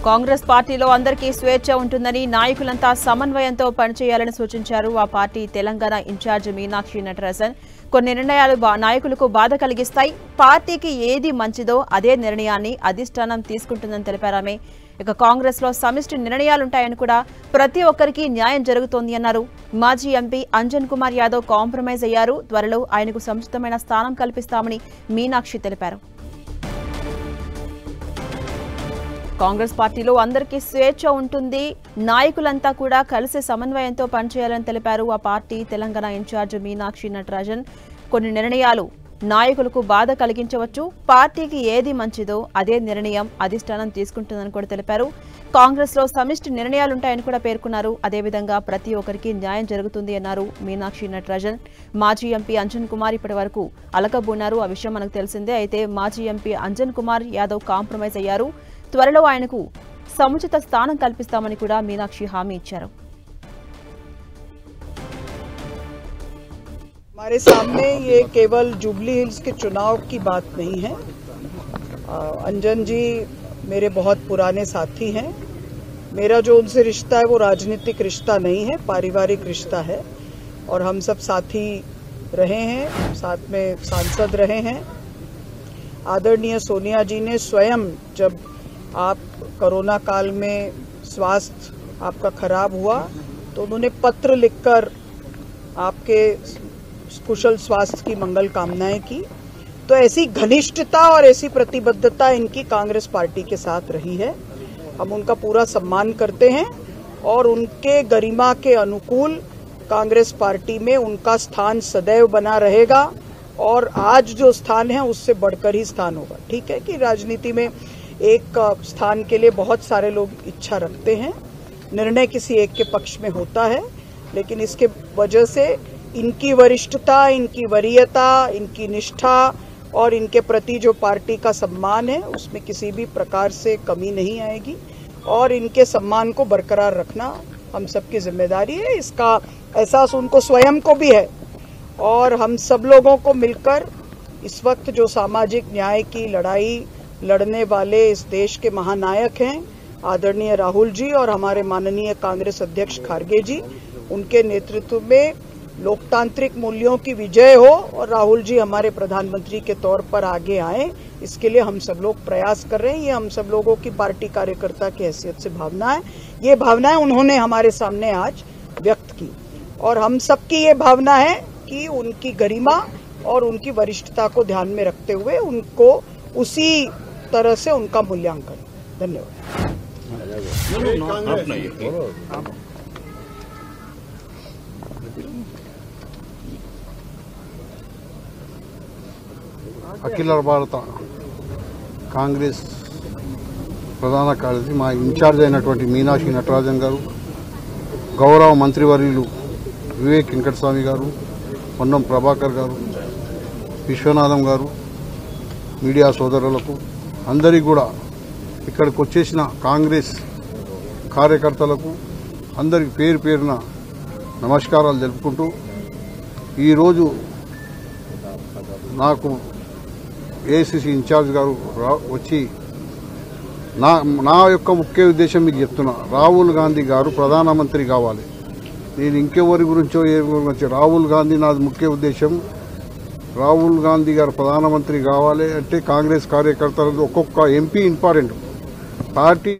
కాంగ్రెస్ పార్టీలో అందరికీ స్వేచ్ఛ ఉంటుందని నాయకులంతా సమన్వయంతో పనిచేయాలని సూచించారు. ఆ పార్టీ తెలంగాణ ఇన్ఛార్జ్ మీనాక్షి నటరాజన్. కొన్ని నిర్ణయాలు నాయకులకు బాధ కలిగిస్తాయి, పార్టీకి ఏది మంచిదో అదే నిర్ణయాన్ని అధిష్టానం తీసుకుంటుందని తెలిపారామె. కాంగ్రెస్ లో సమిష్టి నిర్ణయాలుంటాయని కూడా ప్రతి ఒక్కరికి న్యాయం జరుగుతోంది అన్నారు. మాజీ ఎంపీ అంజన్ కుమార్ యాదవ్ కాంప్రమైజ్ అయ్యారు. త్వరలో ఆయనకు సముచితమైన స్థానం కల్పిస్తామని మీనాక్షి తెలిపారు. కాంగ్రెస్ పార్టీలో అందరికీ స్వేచ్ఛ ఉంటుంది, నాయకులంతా కూడా కలిసి సమన్వయంతో పనిచేయాలని తెలిపారు. ఆ పార్టీ తెలంగాణ ఇన్ఛార్జ్ మీనాక్షి నటరాజన్. కొన్ని నిర్ణయాలు నాయకులకు బాధ కలిగించవచ్చు, పార్టీకి ఏది మంచిదో అదే నిర్ణయం అధిష్టానం తీసుకుంటుందని కూడా తెలిపారు. కాంగ్రెస్ లో సమిష్టి నిర్ణయాలుంటాయని కూడా పేర్కొన్నారు. అదేవిధంగా ప్రతి ఒక్కరికి న్యాయం జరుగుతుంది అన్నారు మీనాక్షి నటరాజన్. మాజీ ఎంపీ అంజన్ కుమార్ ఇప్పటి వరకు అలకబూన్నారు. ఆ విషయం మనకు తెలిసిందే. అయితే మాజీ ఎంపీ అంజన్ కుమార్ యాదవ్ కాంప్రమైజ్ అయ్యారు. త్వరలో ఆయనకు సముచిత స్థానం కల్పిస్తామని కూడా మీనాక్షి హామీ ఇచ్చారు. हमारे सामने ये केवल जुबली हिल्स के चुनाव की बात नहीं है। अंजन जी मेरे बहुत पुराने साथी हैं। मेरा जो उनसे रिश्ता है वो राजनीतिक रिश्ता नहीं है, पारिवारिक रिश्ता है और हम सब साथी रहे हैं, साथ में सांसद रहे हैं। आदरणीय सोनिया जी ने स्वयं, जब आप कोरोना काल में स्वास्थ्य आपका खराब हुआ तो उन्होंने पत्र लिखकर आपके कुशल स्वास्थ्य की मंगल कामनाएं की। तो ऐसी घनिष्ठता और ऐसी प्रतिबद्धता इनकी कांग्रेस पार्टी के साथ रही है। हम उनका पूरा सम्मान करते हैं और उनके गरिमा के अनुकूल कांग्रेस पार्टी में उनका स्थान सदैव बना रहेगा और आज जो स्थान है उससे बढ़कर ही स्थान होगा। ठीक है कि राजनीति में एक स्थान के लिए बहुत सारे लोग इच्छा रखते हैं, निर्णय किसी एक के पक्ष में होता है, लेकिन इसके वजह से इनकी वरिष्ठता, इनकी वरीयता, इनकी निष्ठा और इनके प्रति जो पार्टी का सम्मान है उसमें किसी भी प्रकार से कमी नहीं आएगी और इनके सम्मान को बरकरार रखना हम सबकी जिम्मेदारी है। इसका एहसास उनको स्वयं को भी है और हम सब लोगों को मिलकर इस वक्त जो सामाजिक न्याय की लड़ाई लड़ने वाले इस देश के महानायक हैं आदरणीय राहुल जी और हमारे माननीय कांग्रेस अध्यक्ष खारगे जी, उनके नेतृत्व में लोकतांत्रिक मूल्यों की विजय हो और राहुल जी हमारे प्रधानमंत्री के तौर पर आगे आए, इसके लिए हम सब लोग प्रयास कर रहे हैं। ये हम सब लोगों की पार्टी कार्यकर्ता की हैसियत से भावना है। ये भावनाएं उन्होंने हमारे सामने आज व्यक्त की और हम सबकी ये भावना है कि उनकी गरिमा और उनकी वरिष्ठता को ध्यान में रखते हुए उनको उसी तरह से उनका मूल्यांकन। धन्यवाद। అఖిల భారత కాంగ్రెస్ ప్రధాన కార్యదర్శి మా ఇన్ఛార్జ్ అయినటువంటి మీనాక్షి నటరాజన్ గారు, గౌరవ మంత్రివర్యులు వివేక్ వెంకటస్వామి గారు, పొన్నం ప్రభాకర్ గారు, విశ్వనాథం గారు, మీడియా సోదరులకు అందరికీ కూడా ఇక్కడికి వచ్చేసిన కాంగ్రెస్ కార్యకర్తలకు అందరికి పేరు పేరున నమస్కారాలు తెలుపుకుంటూ, ఈరోజు నాకు ఏఐసిసి ఇన్ఛార్జ్ గారు వచ్చి నా యొక్క ముఖ్య ఉద్దేశం మీకు చెప్తున్నా. రాహుల్ గాంధీ గారు ప్రధానమంత్రి కావాలి. నేను ఇంకెవరి గురించో రాహుల్ గాంధీ నాది ముఖ్య ఉద్దేశం. రాహుల్ గాంధీ గారు ప్రధానమంత్రి కావాలి అంటే కాంగ్రెస్ కార్యకర్తలకు ఒక్కొక్క ఎంపీ ఇంపార్టెంట్. పార్టీ